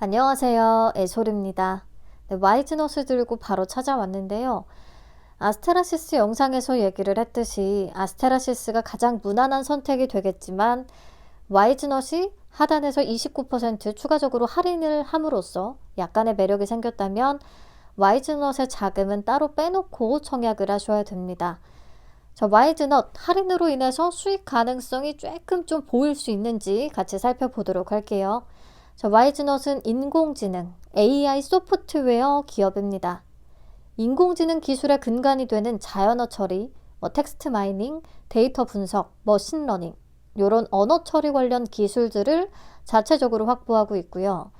안녕하세요. 애솔입니다. 네, 와이즈넛을 들고 바로 찾아왔는데요. 아스테라시스 영상에서 얘기를 했듯이 아스테라시스가 가장 무난한 선택이 되겠지만 와이즈넛이 하단에서 29% 추가적으로 할인을 함으로써 약간의 매력이 생겼다면 와이즈넛의 자금은 따로 빼놓고 청약을 하셔야 됩니다. 저 와이즈넛 할인으로 인해서 수익 가능성이 조금 좀 보일 수 있는지 같이 살펴보도록 할게요. 저 와이즈넛은 인공지능, AI 소프트웨어 기업입니다. 인공지능 기술의 근간이 되는 자연어 처리, 텍스트 마이닝, 데이터 분석, 머신러닝 이런 언어 처리 관련 기술들을 자체적으로 확보하고 있고요.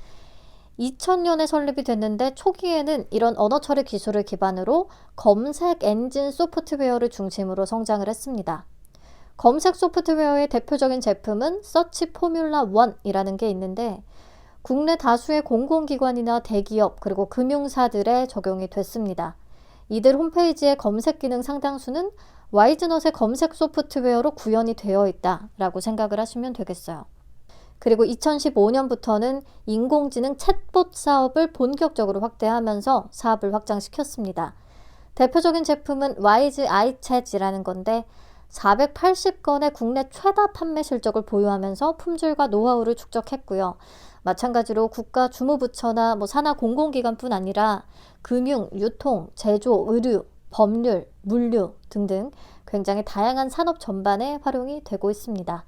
2000년에 설립이 됐는데 초기에는 이런 언어 처리 기술을 기반으로 검색 엔진 소프트웨어를 중심으로 성장을 했습니다. 검색 소프트웨어의 대표적인 제품은 서치 포뮬러 1이라는 게 있는데 국내 다수의 공공기관이나 대기업 그리고 금융사들에 적용이 됐습니다. 이들 홈페이지의 검색 기능 상당수는 와이즈넛의 검색 소프트웨어로 구현이 되어 있다라고 생각을 하시면 되겠어요. 그리고 2015년부터는 인공지능 챗봇 사업을 본격적으로 확대하면서 사업을 확장시켰습니다. 대표적인 제품은 와이즈 아이챗이라는 건데 480건의 국내 최다 판매 실적을 보유하면서 품질과 노하우를 축적했고요. 마찬가지로 국가 주무부처나 산하 공공기관뿐 아니라 금융, 유통, 제조, 의류, 법률, 물류 등등 굉장히 다양한 산업 전반에 활용이 되고 있습니다.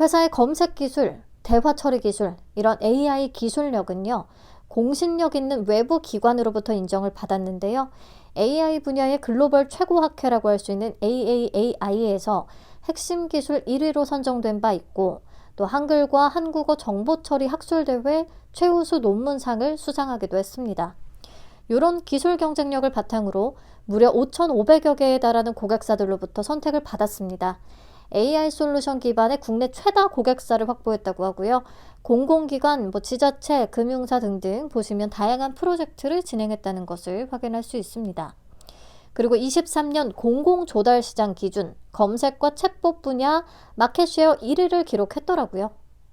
회사의 검색 기술, 대화 처리 기술, 이런 AI 기술력은요, 공신력 있는 외부 기관으로부터 인정을 받았는데요. AI 분야의 글로벌 최고 학회라고 할 수 있는 AAAI에서 핵심 기술 1위로 선정된 바 있고 또 한글과 한국어 정보처리 학술대회 최우수 논문상을 수상하기도 했습니다. 이런 기술 경쟁력을 바탕으로 무려 5,500여 개에 달하는 고객사들로부터 선택을 받았습니다. AI 솔루션 기반의 국내 최다 고객사를 확보했다고 하고요. 공공기관, 지자체, 금융사 등등 보시면 다양한 프로젝트를 진행했다는 것을 확인할 수 있습니다. 그리고 23년 공공조달시장 기준 검색과 챗봇 분야 마켓쉐어 1위를 기록했더라고요.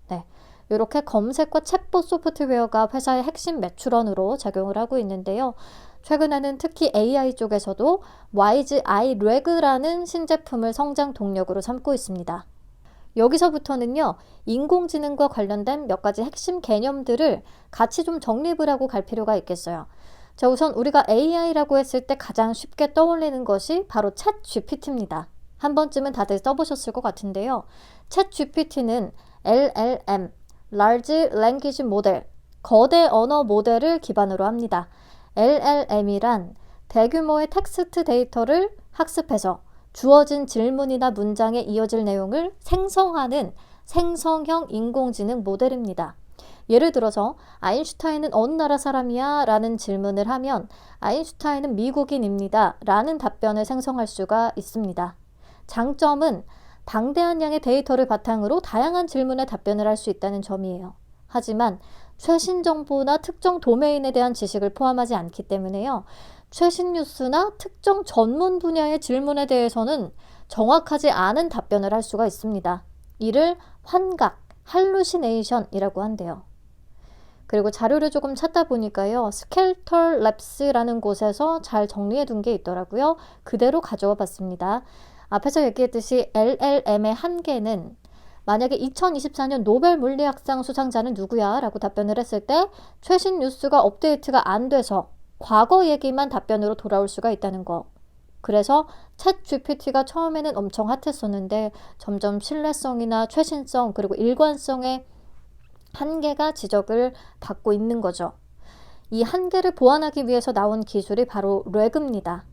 네, 이렇게 검색과 챗봇 소프트웨어가 회사의 핵심 매출원으로 작용을 하고 있는데요. 최근에는 특히 AI 쪽에서도 와이즈 아이 레그라는 신제품을 성장 동력으로 삼고 있습니다. 여기서부터는요, 인공지능과 관련된 몇 가지 핵심 개념들을 같이 좀 정립을 하고 갈 필요가 있겠어요. 자, 우선 우리가 AI라고 했을 때 가장 쉽게 떠올리는 것이 바로 챗 GPT입니다. 한 번쯤은 다들 써보셨을 것 같은데요. 챗 GPT는 LLM, Large Language Model, 거대 언어 모델을 기반으로 합니다. LLM이란 대규모의 텍스트 데이터를 학습해서 주어진 질문이나 문장에 이어질 내용을 생성하는 생성형 인공지능 모델입니다. 예를 들어서 아인슈타인은 어느 나라 사람이야? 라는 질문을 하면 아인슈타인은 미국인입니다. 라는 답변을 생성할 수가 있습니다. 장점은 방대한 양의 데이터를 바탕으로 다양한 질문에 답변을 할 수 있다는 점이에요. 하지만 최신 정보나 특정 도메인에 대한 지식을 포함하지 않기 때문에요. 최신 뉴스나 특정 전문 분야의 질문에 대해서는 정확하지 않은 답변을 할 수가 있습니다. 이를 환각, 할루시네이션이라고 한대요. 그리고 자료를 조금 찾다 보니까요. 스켈털 랩스라는 곳에서 잘 정리해 둔 게 있더라고요. 그대로 가져와 봤습니다. 앞에서 얘기했듯이 LLM의 한계는 만약에 2024년 노벨 물리학상 수상자는 누구야? 라고 답변을 했을 때 최신 뉴스가 업데이트가 안 돼서 과거 얘기만 답변으로 돌아올 수가 있다는 거. 그래서 챗 GPT가 처음에는 엄청 핫했었는데 점점 신뢰성이나 최신성 그리고 일관성의 한계가 지적을 받고 있는 거죠. 이 한계를 보완하기 위해서 나온 기술이 바로 레그입니다.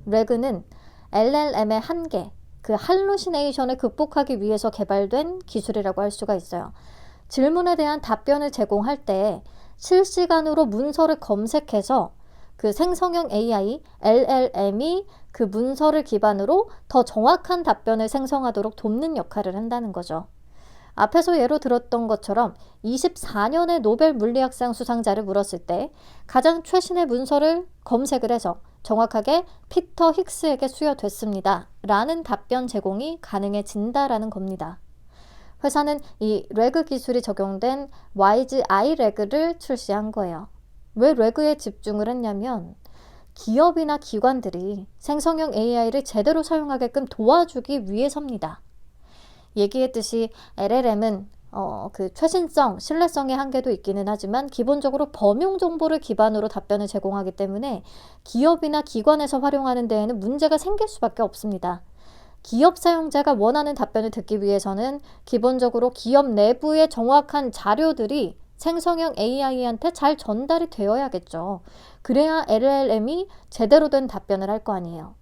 레그는 LLM의 한계, 그 할루시네이션을 극복하기 위해서 개발된 기술이라고 할 수가 있어요. 질문에 대한 답변을 제공할 때 실시간으로 문서를 검색해서 그 생성형 AI, LLM이 그 문서를 기반으로 더 정확한 답변을 생성하도록 돕는 역할을 한다는 거죠. 앞에서 예로 들었던 것처럼 24년의 노벨 물리학상 수상자를 물었을 때 가장 최신의 문서를 검색을 해서 정확하게 피터 힉스에게 수여됐습니다. 라는 답변 제공이 가능해진다라는 겁니다. 회사는 이 레그 기술이 적용된 와이즈 아이 레그를 출시한 거예요. 왜 레그에 집중을 했냐면 기업이나 기관들이 생성형 AI를 제대로 사용하게끔 도와주기 위해서입니다. 얘기했듯이 LLM은 그 최신성, 신뢰성의 한계도 있기는 하지만 기본적으로 범용 정보를 기반으로 답변을 제공하기 때문에 기업이나 기관에서 활용하는 데에는 문제가 생길 수밖에 없습니다. 기업 사용자가 원하는 답변을 듣기 위해서는 기본적으로 기업 내부의 정확한 자료들이 생성형 AI한테 잘 전달이 되어야겠죠. 그래야 LLM이 제대로 된 답변을 할 거 아니에요.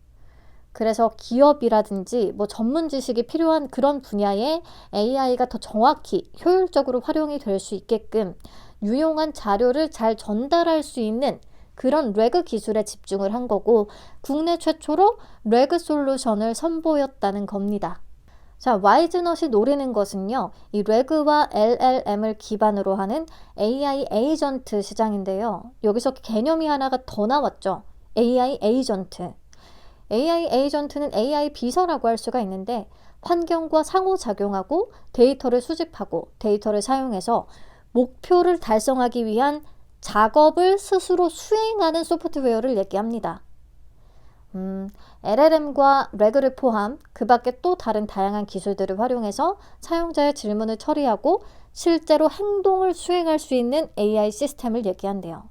그래서 기업이라든지 뭐 전문 지식이 필요한 그런 분야에 AI가 더 정확히 효율적으로 활용이 될 수 있게끔 유용한 자료를 잘 전달할 수 있는 그런 레그 기술에 집중을 한 거고 국내 최초로 레그 솔루션을 선보였다는 겁니다. 자, 와이즈넛이 노리는 것은요, 이 레그와 LLM을 기반으로 하는 AI 에이전트 시장인데요. 여기서 개념이 하나가 더 나왔죠. AI 에이전트. AI 에이전트는 AI 비서라고 할 수가 있는데 환경과 상호작용하고 데이터를 수집하고 데이터를 사용해서 목표를 달성하기 위한 작업을 스스로 수행하는 소프트웨어를 얘기합니다. LLM과 레그를 포함 그 밖에 또 다른 다양한 기술들을 활용해서 사용자의 질문을 처리하고 실제로 행동을 수행할 수 있는 AI 시스템을 얘기한대요.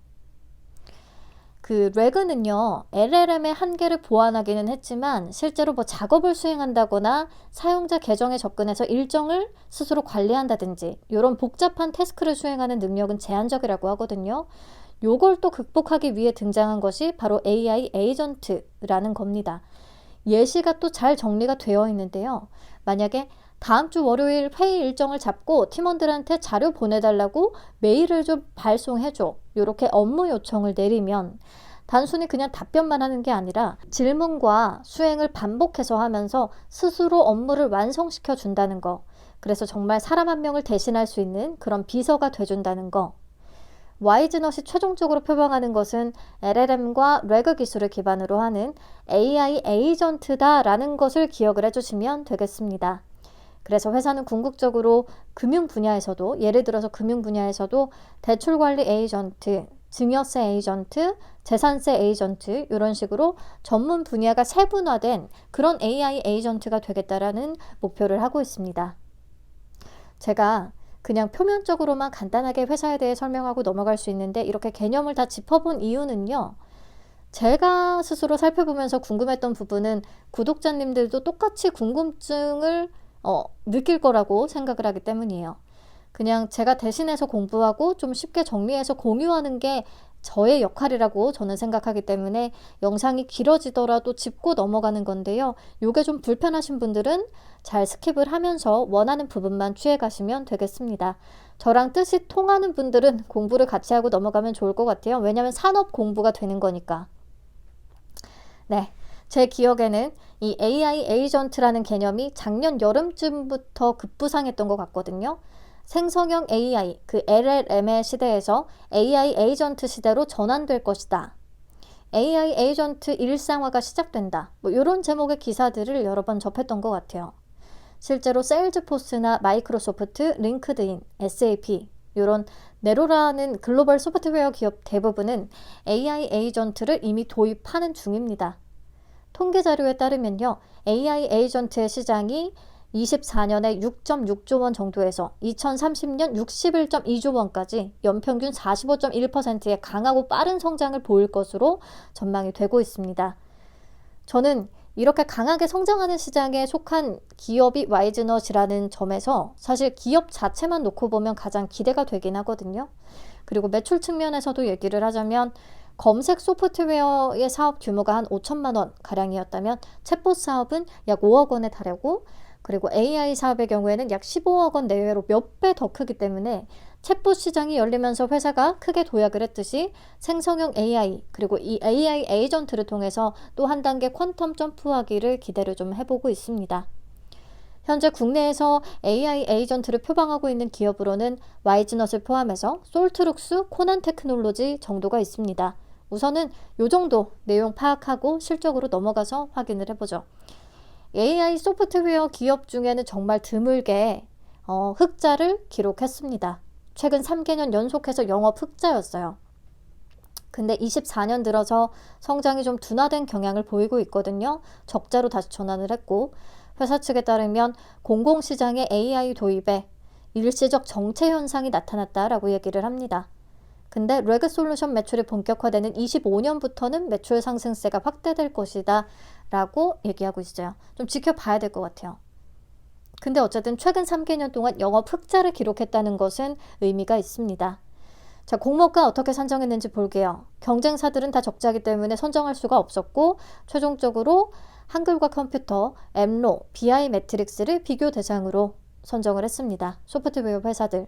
그 레그는요, LLM의 한계를 보완하기는 했지만 실제로 뭐 작업을 수행한다거나 사용자 계정에 접근해서 일정을 스스로 관리한다든지 이런 복잡한 태스크를 수행하는 능력은 제한적이라고 하거든요. 요걸 또 극복하기 위해 등장한 것이 바로 AI 에이전트라는 겁니다. 예시가 또 잘 정리가 되어 있는데요. 만약에 다음 주 월요일 회의 일정을 잡고 팀원들한테 자료 보내달라고 메일을 좀 발송해줘. 이렇게 업무 요청을 내리면 단순히 그냥 답변만 하는 게 아니라 질문과 수행을 반복해서 하면서 스스로 업무를 완성시켜 준다는 거. 그래서 정말 사람 한 명을 대신할 수 있는 그런 비서가 돼준다는 거. 와이즈넛이 최종적으로 표방하는 것은 LLM과 레그 기술을 기반으로 하는 AI 에이전트다라는 것을 기억을 해주시면 되겠습니다. 그래서 회사는 궁극적으로 금융 분야에서도 예를 들어서 금융 분야에서도 대출관리 에이전트, 증여세 에이전트, 재산세 에이전트 이런 식으로 전문 분야가 세분화된 그런 AI 에이전트가 되겠다라는 목표를 하고 있습니다. 제가 그냥 표면적으로만 간단하게 회사에 대해 설명하고 넘어갈 수 있는데 이렇게 개념을 다 짚어본 이유는요. 제가 스스로 살펴보면서 궁금했던 부분은 구독자님들도 똑같이 궁금증을 느낄 거라고 생각을 하기 때문이에요. 그냥 제가 대신해서 공부하고 좀 쉽게 정리해서 공유하는 게 저의 역할이라고 저는 생각하기 때문에 영상이 길어지더라도 짚고 넘어가는 건데요. 요게 좀 불편하신 분들은 잘 스킵을 하면서 원하는 부분만 취해 가시면 되겠습니다. 저랑 뜻이 통하는 분들은 공부를 같이 하고 넘어가면 좋을 것 같아요. 왜냐하면 산업 공부가 되는 거니까. 네, 제 기억에는 이 AI 에이전트라는 개념이 작년 여름쯤부터 급부상했던 것 같거든요. 생성형 AI, 그 LLM의 시대에서 AI 에이전트 시대로 전환될 것이다. AI 에이전트 일상화가 시작된다. 뭐 이런 제목의 기사들을 여러 번 접했던 것 같아요. 실제로 세일즈포스나 마이크로소프트, 링크드인, SAP 이런 네로라는 글로벌 소프트웨어 기업 대부분은 AI 에이전트를 이미 도입하는 중입니다. 통계 자료에 따르면요. AI 에이전트의 시장이 24년에 6.6조 원 정도에서 2030년 61.2조 원까지 연평균 45.1%의 강하고 빠른 성장을 보일 것으로 전망이 되고 있습니다. 저는 이렇게 강하게 성장하는 시장에 속한 기업이 와이즈넛이라는 점에서 사실 기업 자체만 놓고 보면 가장 기대가 되긴 하거든요. 그리고 매출 측면에서도 얘기를 하자면 검색 소프트웨어의 사업 규모가 한 5천만 원 가량이었다면 챗봇 사업은 약 5억 원에 달하고 그리고 AI 사업의 경우에는 약 15억 원 내외로 몇 배 더 크기 때문에 챗봇 시장이 열리면서 회사가 크게 도약을 했듯이 생성형 AI 그리고 이 AI 에이전트를 통해서 또 한 단계 퀀텀 점프하기를 기대를 좀 해보고 있습니다. 현재 국내에서 AI 에이전트를 표방하고 있는 기업으로는 와이즈넛을 포함해서 솔트룩스, 코난테크놀로지 정도가 있습니다. 우선은 이 정도 내용 파악하고 실적으로 넘어가서 확인을 해보죠. AI 소프트웨어 기업 중에는 정말 드물게 흑자를 기록했습니다. 최근 3개년 연속해서 영업 흑자였어요. 근데 24년 들어서 성장이 좀 둔화된 경향을 보이고 있거든요. 적자로 다시 전환을 했고, 회사 측에 따르면 공공시장의 AI 도입에 일시적 정체 현상이 나타났다라고 얘기를 합니다. 근데 레그솔루션 매출이 본격화되는 25년부터는 매출 상승세가 확대될 것이다 라고 얘기하고 있어요. 좀 지켜봐야 될 것 같아요. 근데 어쨌든 최근 3개년 동안 영업 흑자를 기록했다는 것은 의미가 있습니다. 자, 공모가 어떻게 산정했는지 볼게요. 경쟁사들은 다 적자이기 때문에 선정할 수가 없었고, 최종적으로 한글과 컴퓨터, 엠로, BI 매트릭스를 비교 대상으로 선정을 했습니다. 소프트웨어 회사들.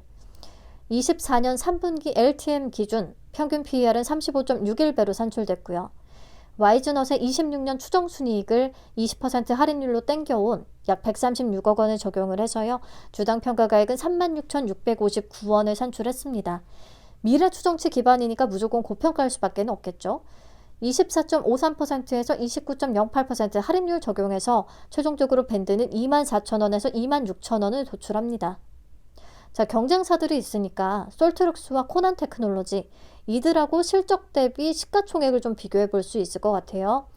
24년 3분기 LTM 기준 평균 PER은 35.61배로 산출됐고요. 와이즈넛의 26년 추정순이익을 20% 할인율로 땡겨온 약 136억 원을 적용을 해서요. 주당 평가가액은 36,659원을 산출했습니다. 미래 추정치 기반이니까 무조건 고평가할 수밖에 없겠죠. 24.53%에서 29.08% 할인율 적용해서 최종적으로 밴드는 24,000원에서 26,000원을 도출합니다. 자, 경쟁사들이 있으니까 솔트룩스와 코난 테크놀로지, 이들하고 실적 대비 시가총액을 좀 비교해 볼 수 있을 것 같아요.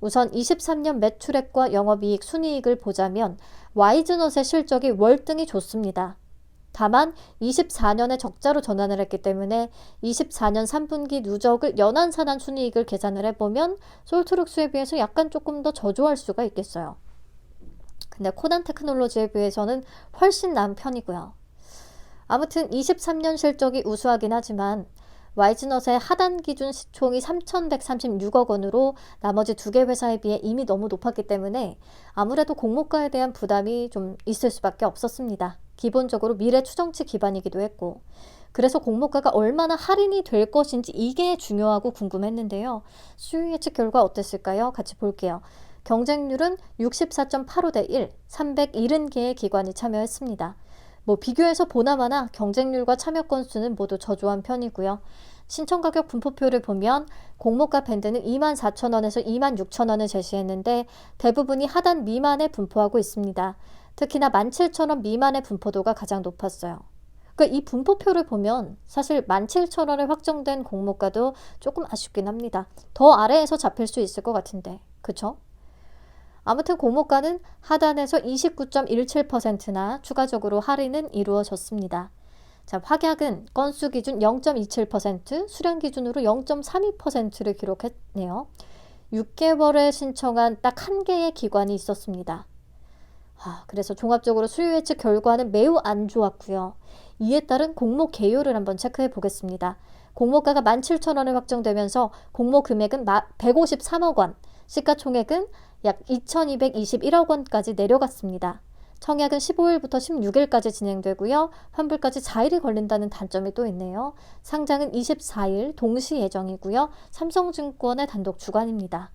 우선 23년 매출액과 영업이익, 순이익을 보자면 와이즈넛의 실적이 월등히 좋습니다. 다만 24년에 적자로 전환을 했기 때문에 24년 3분기 누적을 연한산한 순이익을 계산을 해보면 솔트룩스에 비해서 약간 조금 더 저조할 수가 있겠어요. 근데 코난 테크놀로지에 비해서는 훨씬 나은 편이고요. 아무튼 23년 실적이 우수하긴 하지만 와이즈넛의 하단 기준 시총이 3,136억 원으로 나머지 두 개 회사에 비해 이미 너무 높았기 때문에 아무래도 공모가에 대한 부담이 좀 있을 수밖에 없었습니다. 기본적으로 미래 추정치 기반이기도 했고, 그래서 공모가가 얼마나 할인이 될 것인지 이게 중요하고 궁금했는데요. 수요 예측 결과 어땠을까요? 같이 볼게요. 경쟁률은 64.85대 1, 370개의 기관이 참여했습니다. 비교해서 보나마나 경쟁률과 참여 건수는 모두 저조한 편이고요. 신청 가격 분포표를 보면 공모가 밴드는 24,000원에서 26,000원을 제시했는데 대부분이 하단 미만에 분포하고 있습니다. 특히나 17,000원 미만의 분포도가 가장 높았어요. 그러니까 이 분포표를 보면 사실 17,000원에 확정된 공모가도 조금 아쉽긴 합니다. 더 아래에서 잡힐 수 있을 것 같은데, 그쵸? 아무튼 공모가는 하단에서 29.17%나 추가적으로 할인은 이루어졌습니다. 자, 확약은 건수 기준 0.27%, 수량 기준으로 0.32%를 기록했네요. 6개월에 신청한 딱 1개의 기관이 있었습니다. 그래서 종합적으로 수요 예측 결과는 매우 안 좋았고요. 이에 따른 공모 개요를 한번 체크해 보겠습니다. 공모가가 17,000원에 확정되면서 공모 금액은 153억 원, 시가총액은 약 2,221억 원까지 내려갔습니다. 청약은 15일부터 16일까지 진행되고요. 환불까지 4일이 걸린다는 단점이 또 있네요. 상장은 24일 동시 예정이고요. 삼성증권의 단독 주관입니다.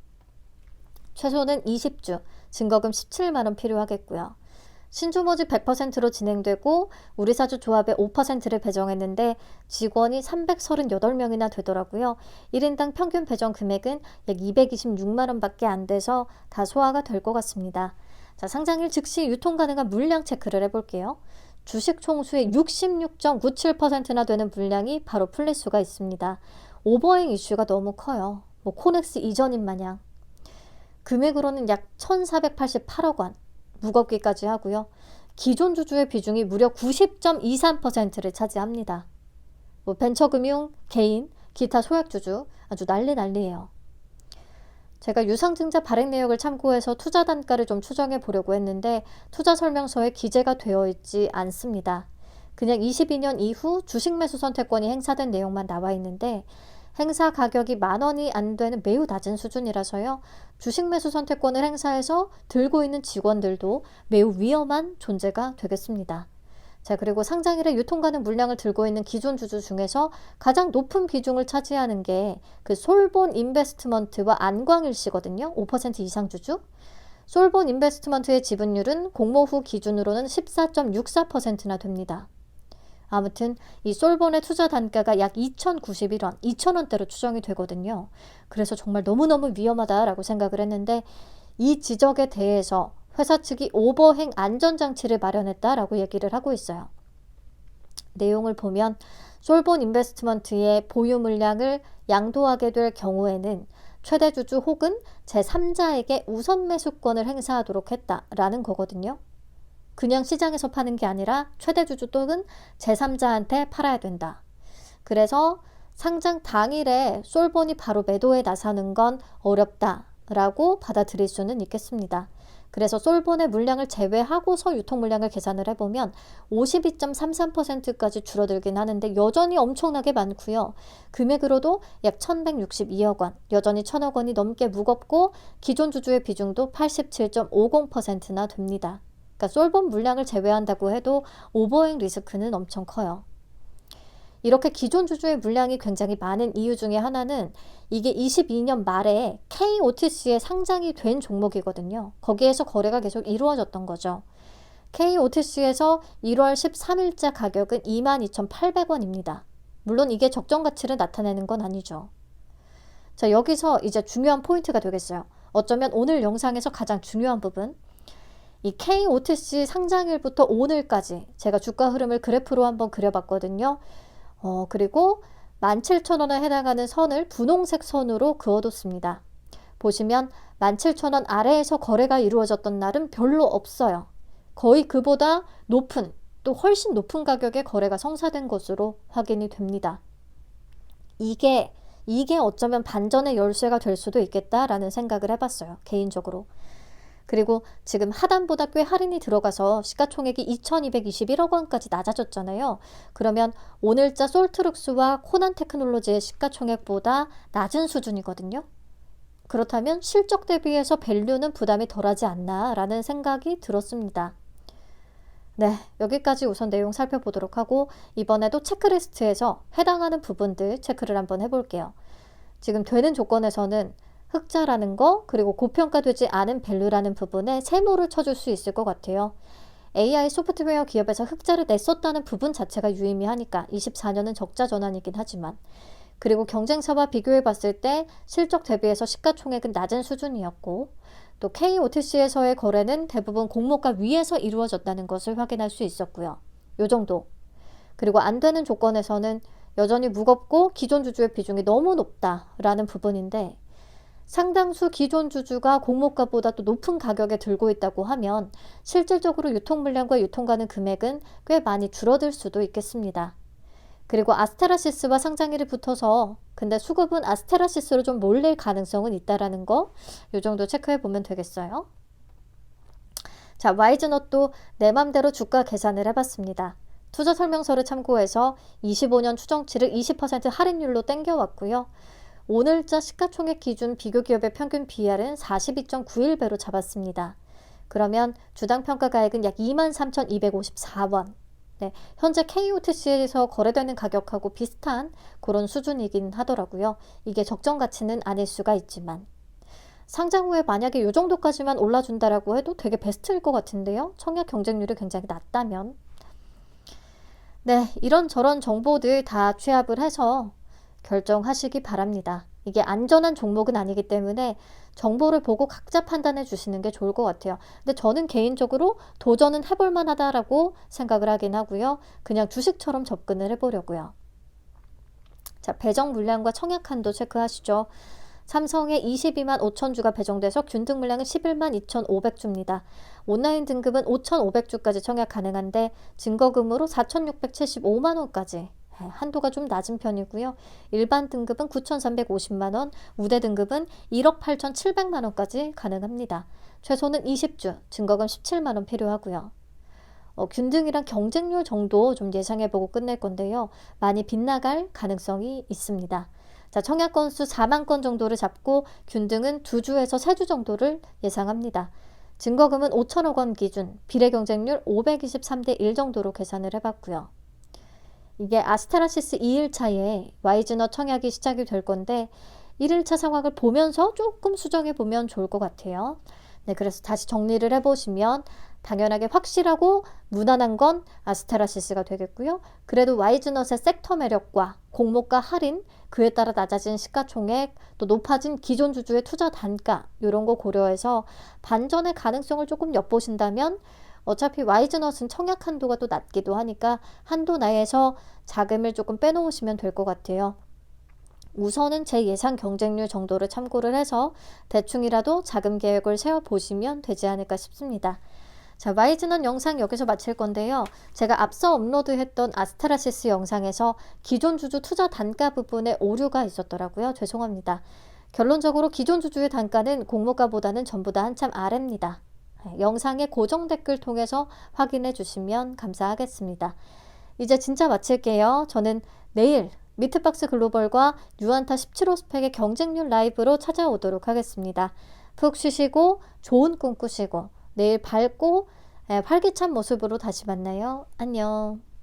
최소는 20주, 증거금 17만 원 필요하겠고요. 신주 모집 100%로 진행되고 우리사주 조합에 5%를 배정했는데 직원이 338명이나 되더라고요. 1인당 평균 배정 금액은 약 226만 원밖에 안 돼서 다 소화가 될 것 같습니다. 자, 상장일 즉시 유통 가능한 물량 체크를 해볼게요. 주식 총수의 66.97%나 되는 물량이 바로 풀릴 수가 있습니다. 오버행 이슈가 너무 커요. 코넥스 이전인 마냥. 금액으로는 약 1,488억 원. 무겁기까지 하고요. 기존 주주의 비중이 무려 90.23%를 차지합니다. 벤처금융, 개인, 기타 소액주주 아주 난리예요. 제가 유상증자 발행 내역을 참고해서 투자 단가를 좀 추정해 보려고 했는데 투자 설명서에 기재가 되어 있지 않습니다. 그냥 22년 이후 주식 매수 선택권이 행사된 내용만 나와 있는데 행사 가격이 10,000원이 안 되는 매우 낮은 수준이라서요. 주식 매수 선택권을 행사해서 들고 있는 직원들도 매우 위험한 존재가 되겠습니다. 자, 그리고 상장일에 유통 가능 물량을 들고 있는 기존 주주 중에서 가장 높은 비중을 차지하는 게 그 솔본 인베스트먼트와 안광일씨거든요. 5% 이상 주주. 솔본 인베스트먼트의 지분율은 공모 후 기준으로는 14.64%나 됩니다. 아무튼 이 솔본의 투자 단가가 약 2,091원, 2,000원대로 추정이 되거든요. 그래서 정말 너무너무 위험하다라고 생각을 했는데 이 지적에 대해서 회사 측이 오버행 안전장치를 마련했다라고 얘기를 하고 있어요. 내용을 보면 솔본 인베스트먼트의 보유 물량을 양도하게 될 경우에는 최대 주주 혹은 제3자에게 우선 매수권을 행사하도록 했다라는 거거든요. 그냥 시장에서 파는 게 아니라 최대 주주 또는 제3자한테 팔아야 된다. 그래서 상장 당일에 솔본이 바로 매도에 나서는 건 어렵다라고 받아들일 수는 있겠습니다. 그래서 솔본의 물량을 제외하고서 유통 물량을 계산을 해보면 52.33%까지 줄어들긴 하는데 여전히 엄청나게 많고요. 금액으로도 약 1162억 원, 여전히 1000억 원이 넘게 무겁고 기존 주주의 비중도 87.50%나 됩니다. 그러니까 솔본 물량을 제외한다고 해도 오버행 리스크는 엄청 커요. 이렇게 기존 주주의 물량이 굉장히 많은 이유 중에 하나는 이게 22년 말에 KOTC에 상장이 된 종목이거든요. 거기에서 거래가 계속 이루어졌던 거죠. KOTC에서 1월 13일자 가격은 22,800원입니다. 물론 이게 적정 가치를 나타내는 건 아니죠. 자, 여기서 이제 중요한 포인트가 되겠어요. 어쩌면 오늘 영상에서 가장 중요한 부분. 이 KOTC 상장일부터 오늘까지 제가 주가 흐름을 그래프로 한번 그려봤거든요. 그리고 17,000원에 해당하는 선을 분홍색 선으로 그어뒀습니다. 보시면 17,000원 아래에서 거래가 이루어졌던 날은 별로 없어요. 거의 그보다 높은, 또 훨씬 높은 가격에 거래가 성사된 것으로 확인이 됩니다. 이게 어쩌면 반전의 열쇠가 될 수도 있겠다라는 생각을 해봤어요. 개인적으로. 그리고 지금 하단보다 꽤 할인이 들어가서 시가총액이 2221억 원까지 낮아졌잖아요. 그러면 오늘자 솔트룩스와 코난테크놀로지의 시가총액보다 낮은 수준이거든요. 그렇다면 실적 대비해서 밸류는 부담이 덜하지 않나 라는 생각이 들었습니다. 네, 여기까지 우선 내용 살펴보도록 하고 이번에도 체크리스트에서 해당하는 부분들 체크를 한번 해볼게요. 지금 되는 조건에서는 흑자라는 거, 그리고 고평가되지 않은 밸류라는 부분에 세모를 쳐줄 수 있을 것 같아요. AI 소프트웨어 기업에서 흑자를 냈었다는 부분 자체가 유의미하니까 24년은 적자 전환이긴 하지만, 그리고 경쟁사와 비교해 봤을 때 실적 대비해서 시가총액은 낮은 수준이었고, 또 KOTC에서의 거래는 대부분 공모가 위에서 이루어졌다는 것을 확인할 수 있었고요. 요 정도. 그리고 안 되는 조건에서는 여전히 무겁고 기존 주주의 비중이 너무 높다라는 부분인데, 상당수 기존 주주가 공모가보다 또 높은 가격에 들고 있다고 하면 실질적으로 유통 물량과 유통 가능 금액은 꽤 많이 줄어들 수도 있겠습니다. 그리고 아스테라시스와 상장일이 붙어서 근데 수급은 아스테라시스로 좀 몰릴 가능성은 있다라는 거, 이 정도 체크해 보면 되겠어요. 자, 와이즈넛도 내 맘대로 주가 계산을 해봤습니다. 투자 설명서를 참고해서 25년 추정치를 20% 할인율로 땡겨왔고요. 오늘자 시가총액 기준 비교기업의 평균 PER은 42.91배로 잡았습니다. 그러면 주당 평가가액은 약 23,254원. 네, 현재 KOTC에서 거래되는 가격하고 비슷한 그런 수준이긴 하더라고요. 이게 적정 가치는 아닐 수가 있지만. 상장 후에 만약에 이 정도까지만 올라준다라고 해도 되게 베스트일 것 같은데요. 청약 경쟁률이 굉장히 낮다면. 네, 이런저런 정보들 다 취합을 해서 결정하시기 바랍니다. 이게 안전한 종목은 아니기 때문에 정보를 보고 각자 판단해 주시는 게 좋을 것 같아요. 근데 저는 개인적으로 도전은 해볼 만하다라고 생각을 하긴 하고요. 그냥 주식처럼 접근을 해보려고요. 자, 배정 물량과 청약 한도 체크하시죠. 삼성에 22만 5천 주가 배정돼서 균등 물량은 11만 2,500주입니다. 온라인 등급은 5,500주까지 청약 가능한데 증거금으로 4,675만 원까지 한도가 좀 낮은 편이고요. 일반 등급은 9,350만원, 우대 등급은 1억 8,700만원까지 가능합니다. 최소는 20주, 증거금 17만원 필요하고요. 균등이랑 경쟁률 정도 좀 예상해보고 끝낼 건데요. 많이 빗나갈 가능성이 있습니다. 자, 청약 건수 4만 건 정도를 잡고 균등은 2주에서 3주 정도를 예상합니다. 증거금은 5천억 원 기준, 비례 경쟁률 523대 1 정도로 계산을 해봤고요. 이게 아스테라시스 2일차에 와이즈넛 청약이 시작이 될 건데 1일차 상황을 보면서 조금 수정해 보면 좋을 것 같아요. 네, 그래서 다시 정리를 해보시면 당연하게 확실하고 무난한 건 아스테라시스가 되겠고요. 그래도 와이즈넛의 섹터 매력과 공모가 할인, 그에 따라 낮아진 시가총액, 또 높아진 기존 주주의 투자 단가 이런 거 고려해서 반전의 가능성을 조금 엿보신다면 어차피 와이즈넛은 청약 한도가 또 낮기도 하니까 한도 내에서 자금을 조금 빼놓으시면 될 것 같아요. 우선은 제 예상 경쟁률 정도를 참고를 해서 대충이라도 자금 계획을 세워보시면 되지 않을까 싶습니다. 자, 와이즈넛 영상 여기서 마칠 건데요. 제가 앞서 업로드했던 아스테라시스 영상에서 기존 주주 투자 단가 부분에 오류가 있었더라고요. 죄송합니다. 결론적으로 기존 주주의 단가는 공모가보다는 전부 다 한참 아래입니다. 영상의 고정 댓글 통해서 확인해 주시면 감사하겠습니다. 이제 진짜 마칠게요. 저는 내일 미트박스 글로벌과 유안타 17호 스펙의 경쟁률 라이브로 찾아오도록 하겠습니다. 푹 쉬시고 좋은 꿈 꾸시고 내일 밝고 활기찬 모습으로 다시 만나요. 안녕.